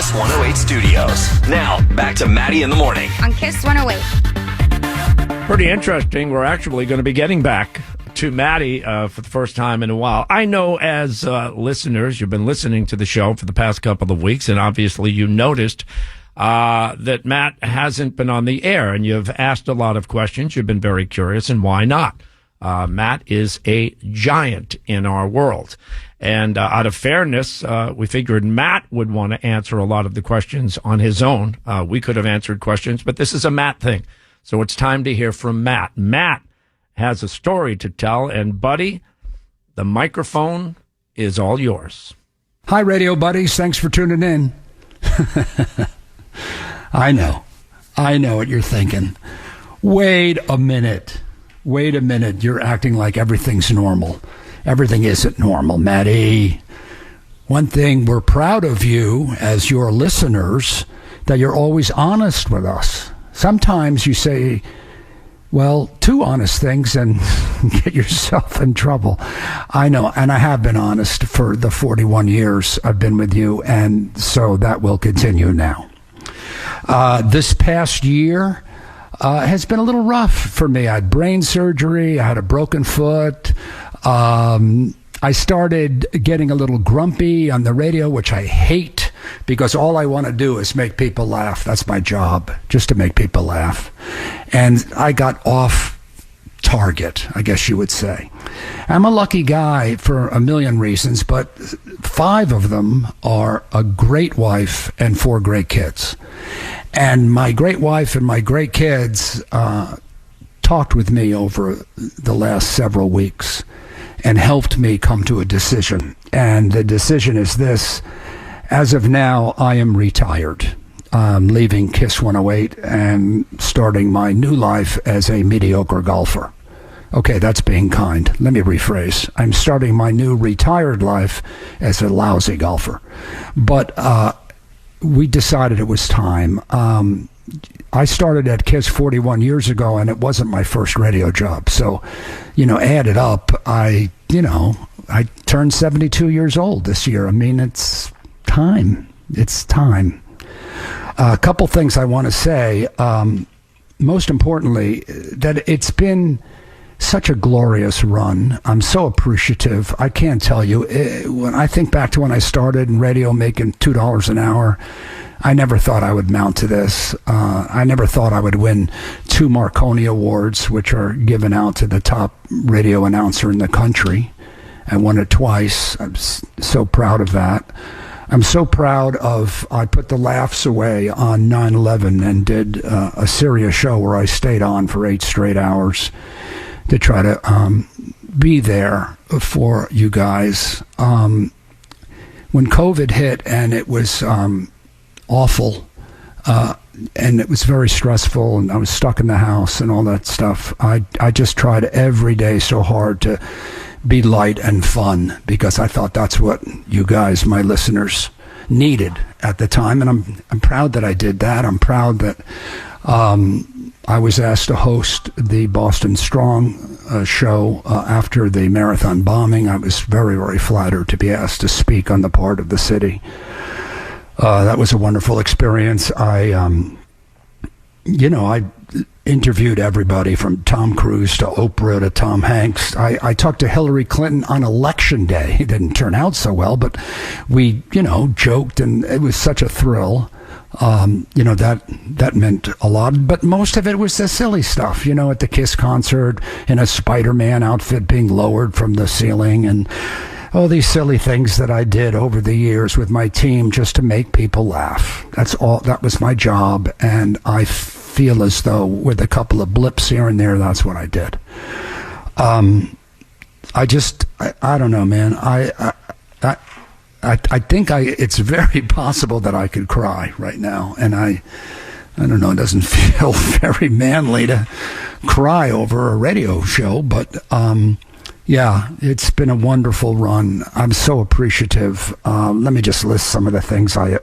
Kiss 108 Studios. Now, back to Matty in the Morning. On Kiss 108. Pretty interesting. We're actually going to be getting back to Matty for the first time in a while. I know as listeners, you've been listening to the show for the past couple of weeks, and obviously you noticed that Matt hasn't been on the air, and you've asked a lot of questions. You've been very curious, and why not? Matt is a giant in our world. And out of fairness, we figured Matt would want to answer a lot of the questions on his own. We could have answered questions, but this is a Matt thing. So it's time to hear from Matt. Matt has a story to tell, and buddy, the microphone is all yours. Hi, radio buddies. Thanks for tuning in. I know what you're thinking. Wait a minute. You're acting like everything's normal. Everything isn't normal, Matty. One thing, we're proud of you as your listeners, that you're always honest with us. Sometimes you say, well, two honest things and get yourself in trouble. I know, and I have been honest for the 41 years I've been with you, and so that will continue now. This past year has been a little rough for me. I had brain surgery. I had a broken foot. I started getting a little grumpy on the radio, which I hate, because all I want to do is make people laugh. That's my job, just to make people laugh. And I got off target, I guess you would say. I'm a lucky guy for a million reasons, but 5 of them are a great wife and 4 great kids. And my great wife and my great kids talked with me over the last several weeks and helped me come to a decision. And the decision is this: as of now, I am retired. I'm leaving Kiss 108 and starting my new life as a mediocre golfer. Okay, that's being kind. Let me rephrase. I'm starting my new retired life as a lousy golfer. But we decided it was time. I started at Kiss 41 years ago, and it wasn't my first radio job. So, add it up. I turned 72 years old this year. I mean, it's time. It's time. A couple things I want to say. Most importantly, that it's been such a glorious run. I'm so appreciative. I can't tell you. When I think back to when I started in radio making $2 an hour, I never thought I would mount to this. I never thought I would win 2 Marconi Awards, which are given out to the top radio announcer in the country. I won it twice. I'm so proud of that. I'm so proud of, I put the laughs away on 9/11 and did a serious show where I stayed on for 8 straight hours to try to be there for you guys. When COVID hit and it was awful, and it was very stressful, and I was stuck in the house and all that stuff, I just tried every day so hard to be light and fun, because I thought that's what you guys, my listeners, needed at the time. And I'm proud that I did that. I'm proud that I was asked to host the Boston Strong show after the marathon bombing. I was very, very flattered to be asked to speak on the part of the city. That was a wonderful experience. I interviewed everybody from Tom Cruise to Oprah to Tom Hanks. I talked to Hillary Clinton on election day. It didn't turn out so well, but we, joked, and it was such a thrill. That meant a lot, but most of it was the silly stuff, at the Kiss concert, in a Spider-Man outfit being lowered from the ceiling, and all these silly things that I did over the years with my team just to make people laugh. That's all. That was my job, and I feel as though with a couple of blips here and there, that's what I did. I don't know, man. I think it's very possible that I could cry right now, and I don't know, it doesn't feel very manly to cry over a radio show, but yeah, it's been a wonderful run. I'm so appreciative. Let me just list some of the things I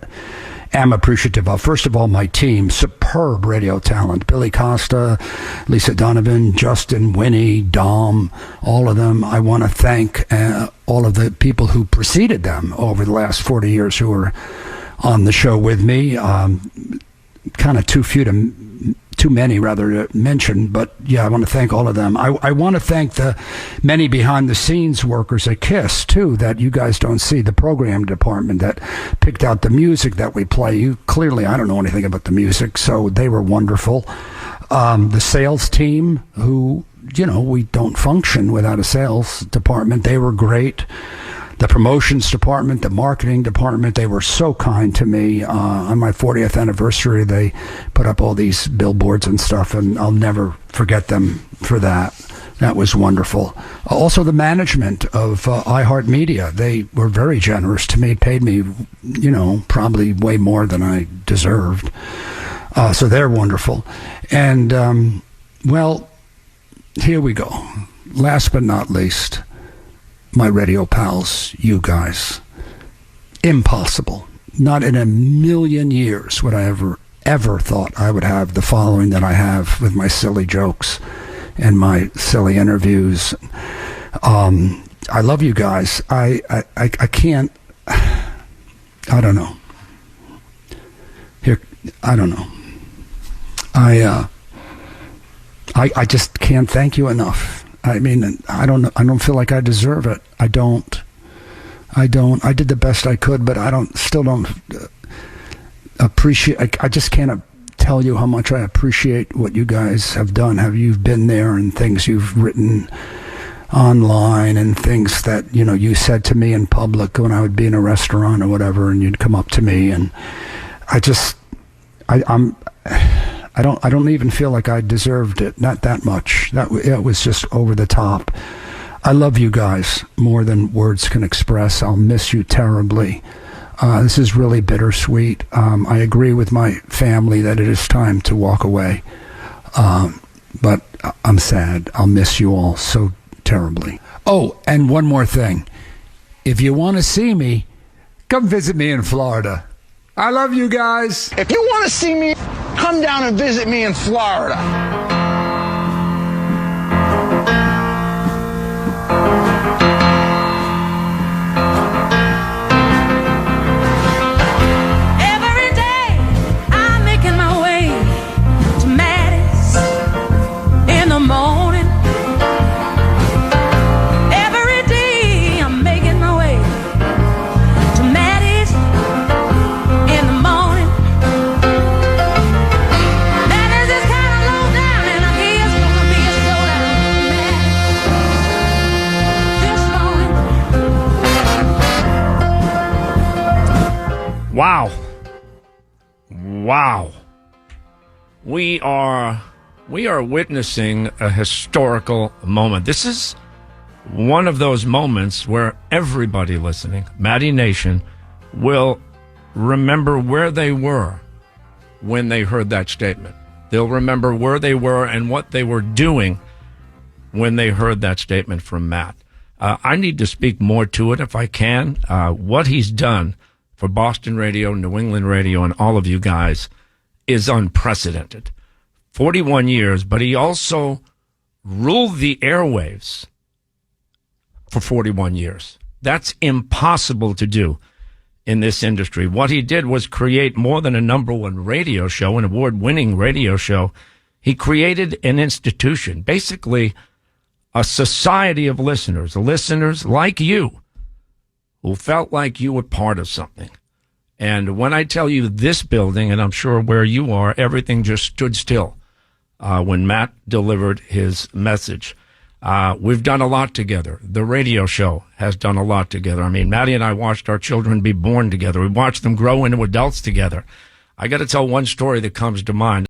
am appreciative of. First of all, my team, superb radio talent. Billy Costa, Lisa Donovan, Justin, Winnie, Dom, all of them. I want to thank all of the people who preceded them over the last 40 years who were on the show with me. Kind of too many to mention, but yeah, I want to thank all of them. I want to thank the many behind the scenes workers at Kiss too, that you guys don't see, the program department that picked out the music that we play. I don't know anything about the music, so they were wonderful. The sales team, who, we don't function without a sales department. They were great. The promotions department, the marketing department, they were so kind to me. On my 40th anniversary, they put up all these billboards and stuff, and I'll never forget them for that. That was wonderful. Also, the management of iHeartMedia, they were very generous to me, paid me, probably way more than I deserved. So they're wonderful. And, here we go. Last but not least, my radio pals, you guys. Impossible. Not in a million years would I ever thought I would have the following that I have with my silly jokes and my silly interviews. I love you guys. I can't. I don't know. I don't know. I just can't thank you enough. I mean, I don't feel like I deserve it. I don't. I did the best I could, but still don't appreciate. I just can't tell you how much I appreciate what you guys have done. You've been there, and things you've written online, and things that you said to me in public when I would be in a restaurant or whatever, and you'd come up to me, and I don't even feel like I deserved it. Not that much. It was just over the top. I love you guys more than words can express. I'll miss you terribly. This is really bittersweet. I agree with my family that it is time to walk away. But I'm sad. I'll miss you all so terribly. Oh, and one more thing. If you want to see me, come visit me in Florida. I love you guys. If you want to see me, come down and visit me in Florida. Every day I'm making my way to Matty's in the morning. Every day I'm making my way to Matty's in the morning. Matty's is kind of low down, and I hear it's gonna be a showdown. Matty's this morning. Wow. We are witnessing a historical moment. This is one of those moments where everybody listening, Matty Nation, will remember where they were when they heard that statement. They'll remember where they were and what they were doing when they heard that statement from Matt. I need to speak more to it if I can. What he's done for Boston radio, New England radio, and all of you guys is unprecedented. 41 years, but he also ruled the airwaves for 41 years. That's impossible to do in this industry. What he did was create more than a number one radio show, an award-winning radio show. He created an institution, basically a society of listeners like you, who felt like you were part of something. And when I tell you this building, and I'm sure where you are, everything just stood still when Matt delivered his message. We've done a lot together. The radio show has done a lot together. I mean, Matty and I watched our children be born together. We watched them grow into adults together. I got to tell one story that comes to mind.